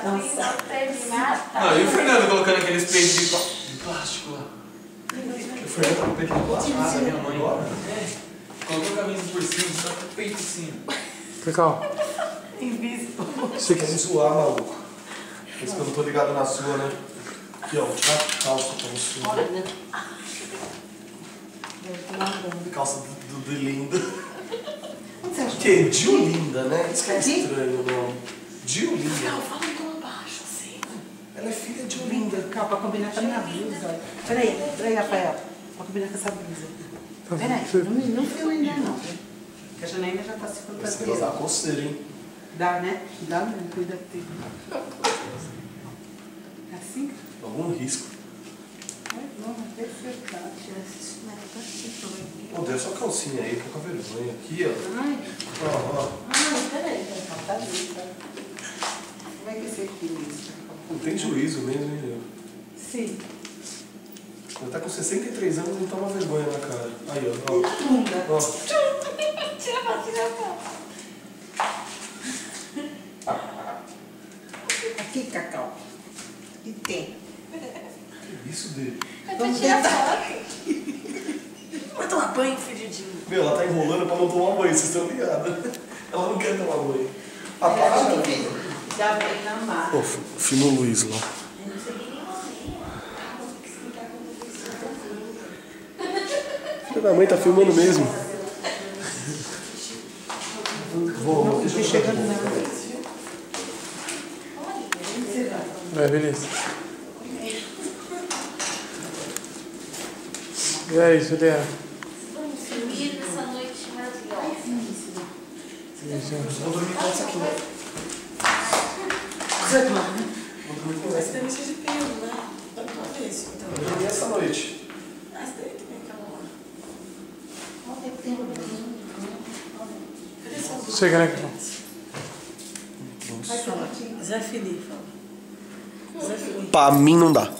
Nossa. Não, e o Fernando colocando aqueles peitos de plástico lá? O Fernando tá com peito de plástico. Ah, minha mãe agora? É. Colocou a camisa por cima, só com o peito assim. Legal. Invisível. Você quer me zoar, maluco? Pensa que eu não tô ligado na sua, né? Aqui, ó, vou tirar a calça pra você. Olha, né? Calça do Linda. Onde você acha? Que é Diolinda, né? Isso que é Aqui? estranho o nome. Diolinda. Rafael, fala em tom baixo, assim. Ela é filha de Olinda. Calma, pra combinar com a minha blusa. Peraí, Rafael. Pra combinar com essa blusa. Peraí, não filma ainda não. Porque a Janaína já tá se Você vai usar fantasiando. coceira, hein? Dá, né? Dá mesmo, cuida dele. É assim? Algum risco. Ai, não, vai ter certeza. Pô, dê sua calcinha aí, tô com vergonha. Aqui, ó. Ai, Ó. peraí, tá lindo. Como é que esse aqui mesmo? Não tem juízo mesmo, hein? Sim. Ela tá com 63 anos e não toma vergonha na cara. Aí, ó. Bunda. Ó. Tira a mão, tira a mão. Aqui, Cacau. E tem. Que isso dele? É pra tirar foto. Vai tomar banho, fedidinho. Meu, ela tá enrolando pra não tomar banho, vocês estão ligados. Ela não quer tomar banho. Apaga. Já vem na marca. Pô, filma o Luiz lá. Filha da mãe tá filmando mesmo. Vou deixa eu chegar. Vai, beleza. E aí, Juliana? Vamos dormir nessa noite maravilhosa. Vou dormir com essa aqui, né? Vou dormir com essa. Deve ser de pelo, né? Dá pra ver isso, então. Vou dormir essa noite. Mas daí também acabou. Cadê essa Chega, né, Cacau? Zé Felipe, fala. Zé Felipe. Pra mim não dá.